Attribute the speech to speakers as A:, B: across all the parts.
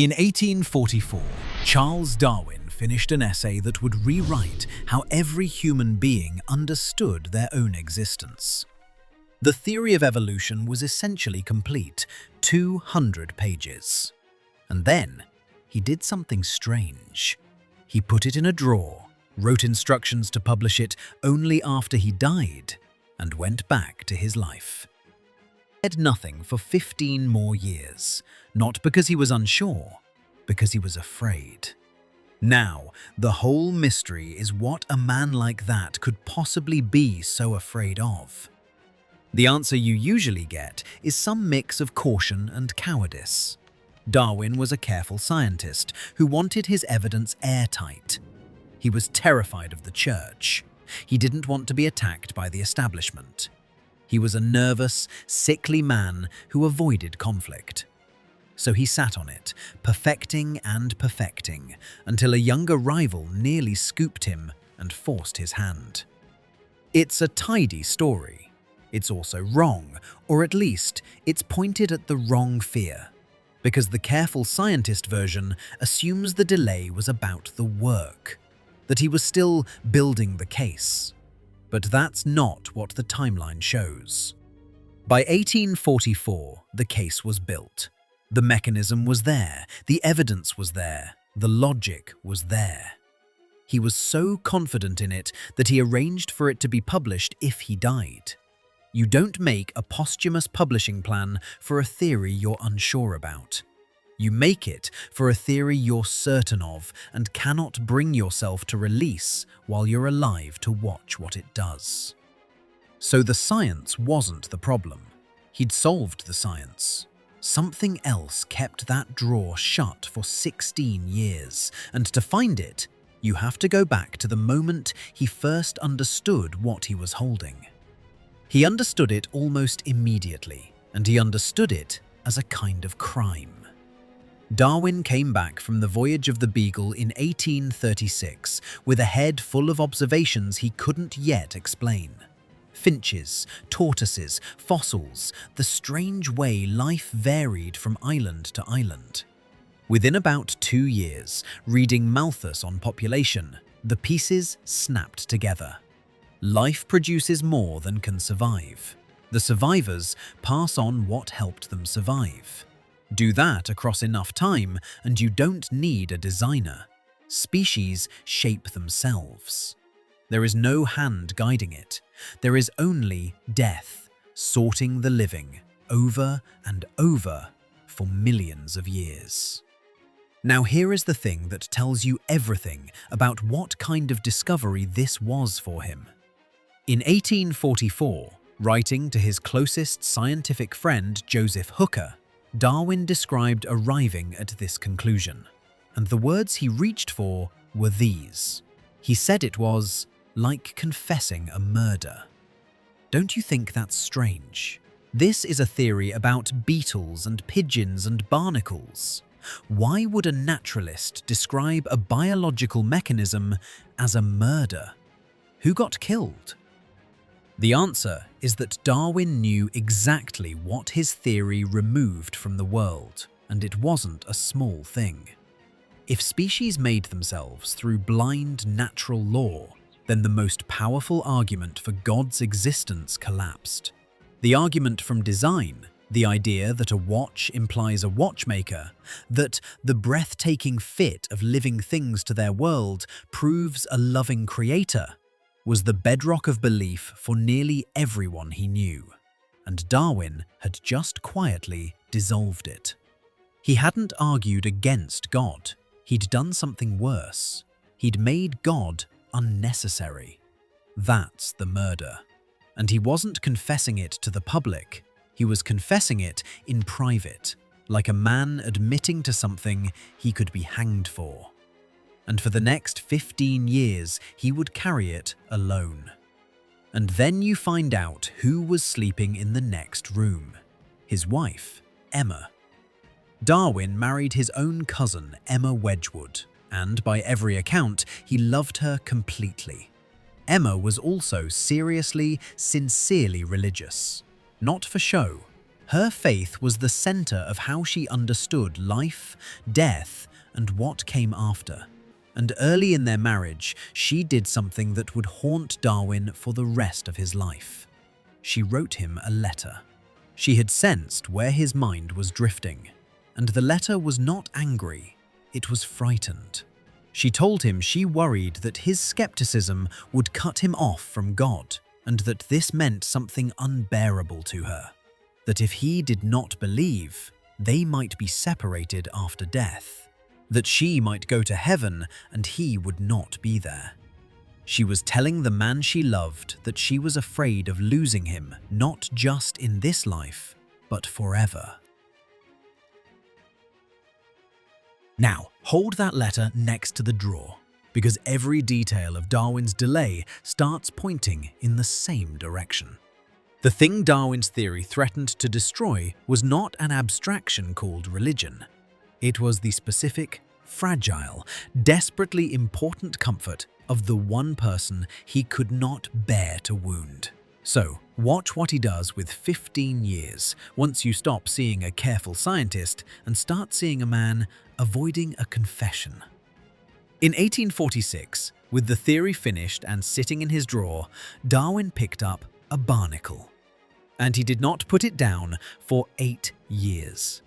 A: In 1844, Charles Darwin finished an essay that would rewrite how every human being understood their own existence. The theory of evolution was essentially complete, 200 pages. And then, he did something strange. He put it in a drawer, wrote instructions to publish it only after he died, and went back to his life. He said nothing for 15 more years, not because he was unsure, because he was afraid. Now, the whole mystery is what a man like that could possibly be so afraid of. The answer you usually get is some mix of caution and cowardice. Darwin was a careful scientist who wanted his evidence airtight. He was terrified of the church. He didn't want to be attacked by the establishment. He was a nervous, sickly man who avoided conflict. So he sat on it, perfecting and perfecting, until a younger rival nearly scooped him and forced his hand. It's a tidy story. It's also wrong, or at least it's pointed at the wrong fear, because the careful scientist version assumes the delay was about the work, that he was still building the case. But that's not what the timeline shows. By 1844, the case was built. The mechanism was there, the evidence was there, the logic was there. He was so confident in it that he arranged for it to be published if he died. You don't make a posthumous publishing plan for a theory you're unsure about. You make it for a theory you're certain of and cannot bring yourself to release while you're alive to watch what it does. So the science wasn't the problem. He'd solved the science. Something else kept that drawer shut for 16 years, and to find it, you have to go back to the moment he first understood what he was holding. He understood it almost immediately, and he understood it as a kind of crime. Darwin came back from the voyage of the Beagle in 1836 with a head full of observations he couldn't yet explain. Finches, tortoises, fossils, the strange way life varied from island to island. Within about 2 years, reading Malthus on population, the pieces snapped together. Life produces more than can survive. The survivors pass on what helped them survive. Do that across enough time and you don't need a designer. Species shape themselves. There is no hand guiding it. There is only death, sorting the living, over and over, for millions of years. Now here is the thing that tells you everything about what kind of discovery this was for him. In 1844, writing to his closest scientific friend Joseph Hooker, Darwin described arriving at this conclusion, and the words he reached for were these. He said it was like confessing a murder. Don't you think that's strange? This is a theory about beetles and pigeons and barnacles. Why would a naturalist describe a biological mechanism as a murder? Who got killed? The answer is that Darwin knew exactly what his theory removed from the world, and it wasn't a small thing. If species made themselves through blind natural law, then the most powerful argument for God's existence collapsed. The argument from design, the idea that a watch implies a watchmaker, that the breathtaking fit of living things to their world proves a loving creator, was the bedrock of belief for nearly everyone he knew, and Darwin had just quietly dissolved it. He hadn't argued against God. He'd done something worse. He'd made God unnecessary. That's the murder. And he wasn't confessing it to the public. He was confessing it in private, like a man admitting to something he could be hanged for. And for the next 15 years, he would carry it alone. And then you find out who was sleeping in the next room. His wife, Emma. Darwin married his own cousin, Emma Wedgwood, and by every account, he loved her completely. Emma was also seriously, sincerely religious. Not for show. Her faith was the center of how she understood life, death, and what came after. And early in their marriage, she did something that would haunt Darwin for the rest of his life. She wrote him a letter. She had sensed where his mind was drifting, and the letter was not angry, it was frightened. She told him she worried that his skepticism would cut him off from God, and that this meant something unbearable to her. That if he did not believe, they might be separated after death. That she might go to heaven and he would not be there. She was telling the man she loved that she was afraid of losing him, not just in this life, but forever. Now, hold that letter next to the drawer, because every detail of Darwin's delay starts pointing in the same direction. The thing Darwin's theory threatened to destroy was not an abstraction called religion. It was the specific, fragile, desperately important comfort of the one person he could not bear to wound. So, watch what he does with 15 years once you stop seeing a careful scientist and start seeing a man avoiding a confession. In 1846, with the theory finished and sitting in his drawer, Darwin picked up a barnacle. And he did not put it down for 8 years.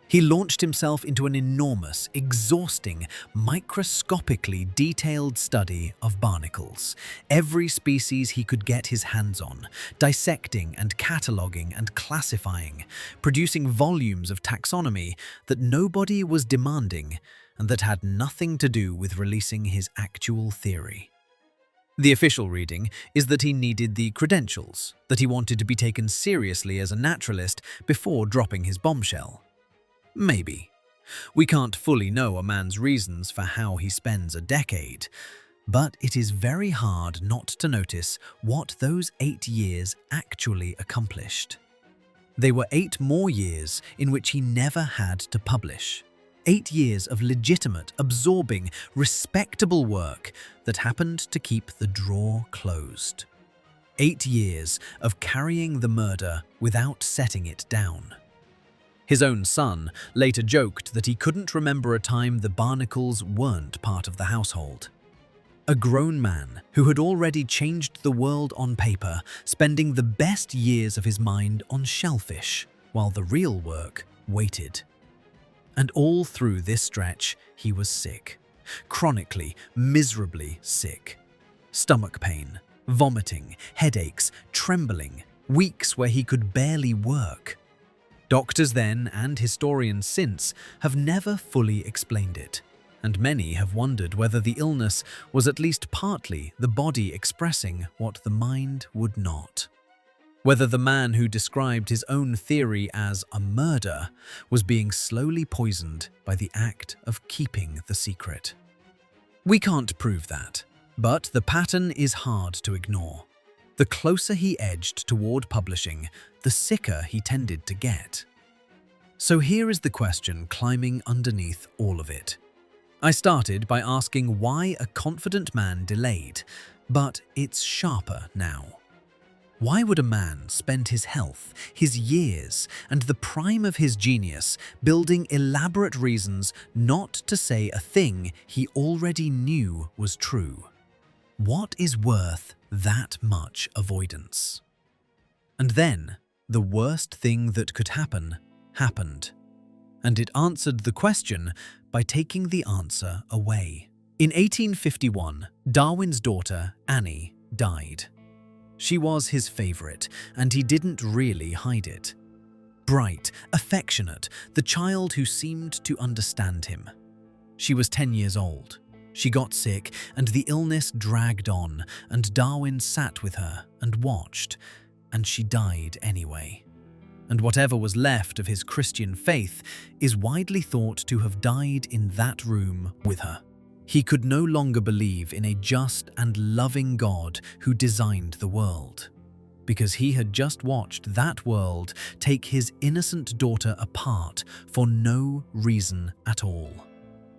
A: He launched himself into an enormous, exhausting, microscopically detailed study of barnacles, every species he could get his hands on, dissecting and cataloguing and classifying, producing volumes of taxonomy that nobody was demanding and that had nothing to do with releasing his actual theory. The official reading is that he needed the credentials, that he wanted to be taken seriously as a naturalist before dropping his bombshell. Maybe. We can't fully know a man's reasons for how he spends a decade, but it is very hard not to notice what those 8 years actually accomplished. They were 8 more years in which he never had to publish. 8 years of legitimate, absorbing, respectable work that happened to keep the drawer closed. 8 years of carrying the murder without setting it down. His own son later joked that he couldn't remember a time the barnacles weren't part of the household. A grown man who had already changed the world on paper, spending the best years of his mind on shellfish, while the real work waited. And all through this stretch, he was sick. Chronically, miserably sick. Stomach pain, vomiting, headaches, trembling, weeks where he could barely work. Doctors then and historians since have never fully explained it, and many have wondered whether the illness was at least partly the body expressing what the mind would not. Whether the man who described his own theory as a murder was being slowly poisoned by the act of keeping the secret. We can't prove that, but the pattern is hard to ignore. The closer he edged toward publishing, the sicker he tended to get. So here is the question climbing underneath all of it. I started by asking why a confident man delayed, but it's sharper now. Why would a man spend his health, his years, and the prime of his genius building elaborate reasons not to say a thing he already knew was true? What is worth that much avoidance? And then, the worst thing that could happen, happened. And it answered the question by taking the answer away. In 1851, Darwin's daughter, Annie, died. She was his favorite, and he didn't really hide it. Bright, affectionate, the child who seemed to understand him. She was 10 years old. She got sick, and the illness dragged on, and Darwin sat with her and watched, and she died anyway. And whatever was left of his Christian faith is widely thought to have died in that room with her. He could no longer believe in a just and loving God who designed the world, because he had just watched that world take his innocent daughter apart for no reason at all,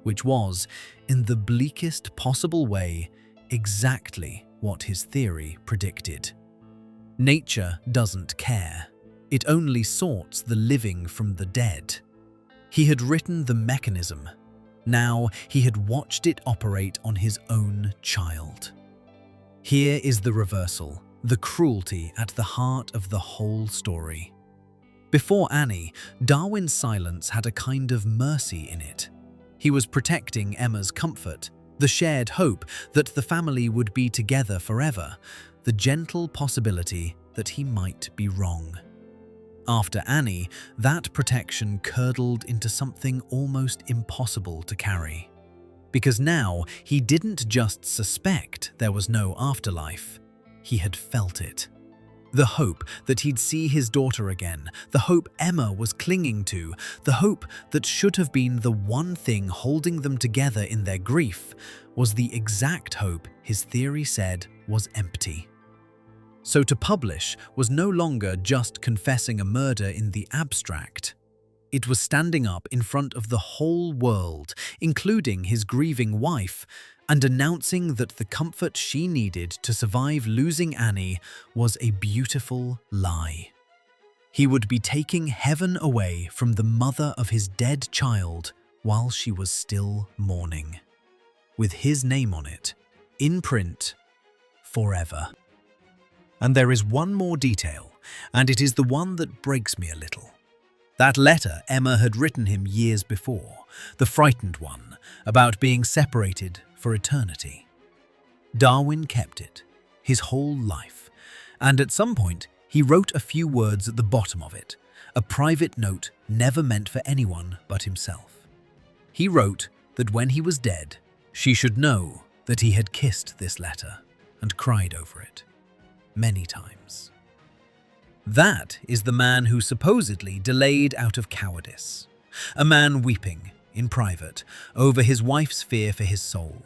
A: which was, in the bleakest possible way, exactly what his theory predicted. Nature doesn't care. It only sorts the living from the dead. He had written the mechanism. Now he had watched it operate on his own child. Here is the reversal, the cruelty at the heart of the whole story. Before Annie, Darwin's silence had a kind of mercy in it. He was protecting Emma's comfort, the shared hope that the family would be together forever, the gentle possibility that he might be wrong. After Annie, that protection curdled into something almost impossible to carry. Because now he didn't just suspect there was no afterlife, he had felt it. The hope that he'd see his daughter again, the hope Emma was clinging to, the hope that should have been the one thing holding them together in their grief, was the exact hope his theory said was empty. So to publish was no longer just confessing a murder in the abstract. It was standing up in front of the whole world, including his grieving wife, and announcing that the comfort she needed to survive losing Annie was a beautiful lie. He would be taking heaven away from the mother of his dead child while she was still mourning, with his name on it, in print, forever. And there is one more detail, and it is the one that breaks me a little. That letter Emma had written him years before, the frightened one, about being separated for eternity. Darwin kept it, his whole life, and at some point he wrote a few words at the bottom of it, a private note never meant for anyone but himself. He wrote that when he was dead, she should know that he had kissed this letter and cried over it many times. That is the man who supposedly delayed out of cowardice, a man weeping, in private, over his wife's fear for his soul,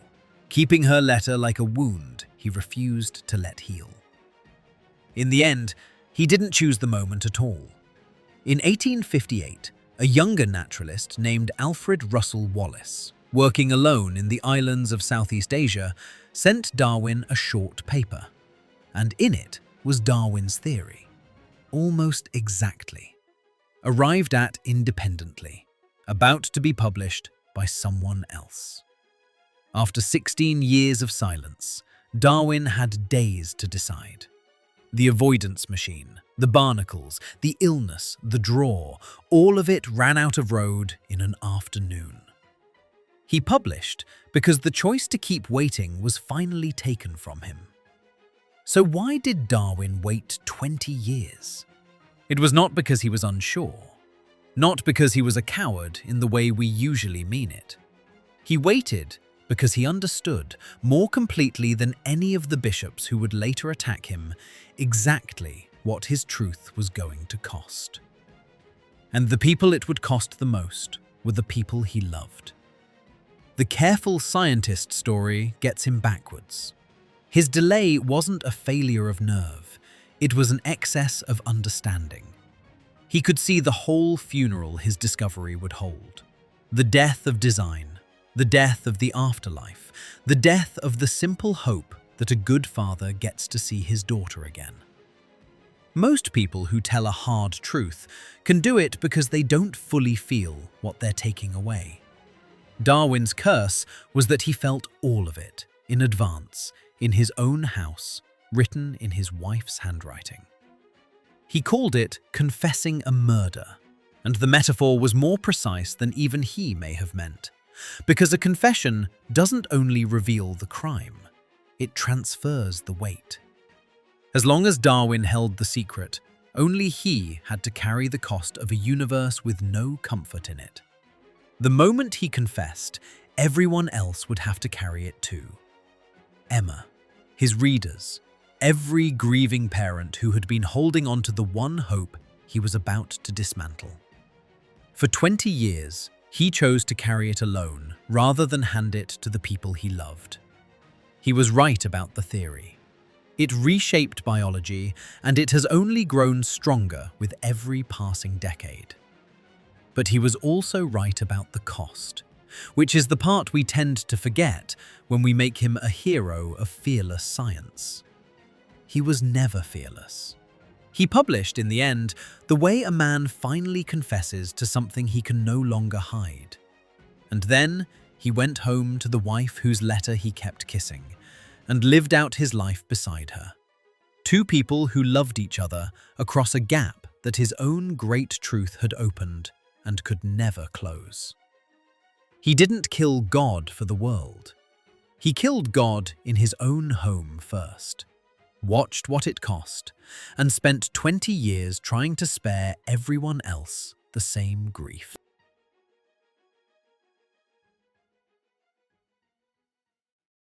A: keeping her letter like a wound he refused to let heal. In the end, he didn't choose the moment at all. In 1858, a younger naturalist named Alfred Russel Wallace, working alone in the islands of Southeast Asia, sent Darwin a short paper, and in it was Darwin's theory, almost exactly, arrived at independently, about to be published by someone else. After 16 years of silence, Darwin had days to decide. The avoidance machine, the barnacles, the illness, the draw, all of it ran out of road in an afternoon. He published because the choice to keep waiting was finally taken from him. So why did Darwin wait 20 years? It was not because he was unsure, not because he was a coward in the way we usually mean it. He waited because he understood, more completely than any of the bishops who would later attack him, exactly what his truth was going to cost. And the people it would cost the most were the people he loved. The careful scientist story gets him backwards. His delay wasn't a failure of nerve, it was an excess of understanding. He could see the whole funeral his discovery would hold. The death of design, the death of the afterlife, the death of the simple hope that a good father gets to see his daughter again. Most people who tell a hard truth can do it because they don't fully feel what they're taking away. Darwin's curse was that he felt all of it, in advance, in his own house, written in his wife's handwriting. He called it confessing a murder, and the metaphor was more precise than even he may have meant, because a confession doesn't only reveal the crime, it transfers the weight. As long as Darwin held the secret, only he had to carry the cost of a universe with no comfort in it. The moment he confessed, everyone else would have to carry it too. Emma, his readers, every grieving parent who had been holding on to the one hope he was about to dismantle. For 20 years, he chose to carry it alone rather than hand it to the people he loved. He was right about the theory. It reshaped biology, and it has only grown stronger with every passing decade. But he was also right about the cost, which is the part we tend to forget when we make him a hero of fearless science. He was never fearless. He published, in the end, the way a man finally confesses to something he can no longer hide. And then he went home to the wife whose letter he kept kissing, and lived out his life beside her. Two people who loved each other across a gap that his own great truth had opened and could never close. He didn't kill God for the world. He killed God in his own home first, watched what it cost, and spent 20 years trying to spare everyone else the same grief.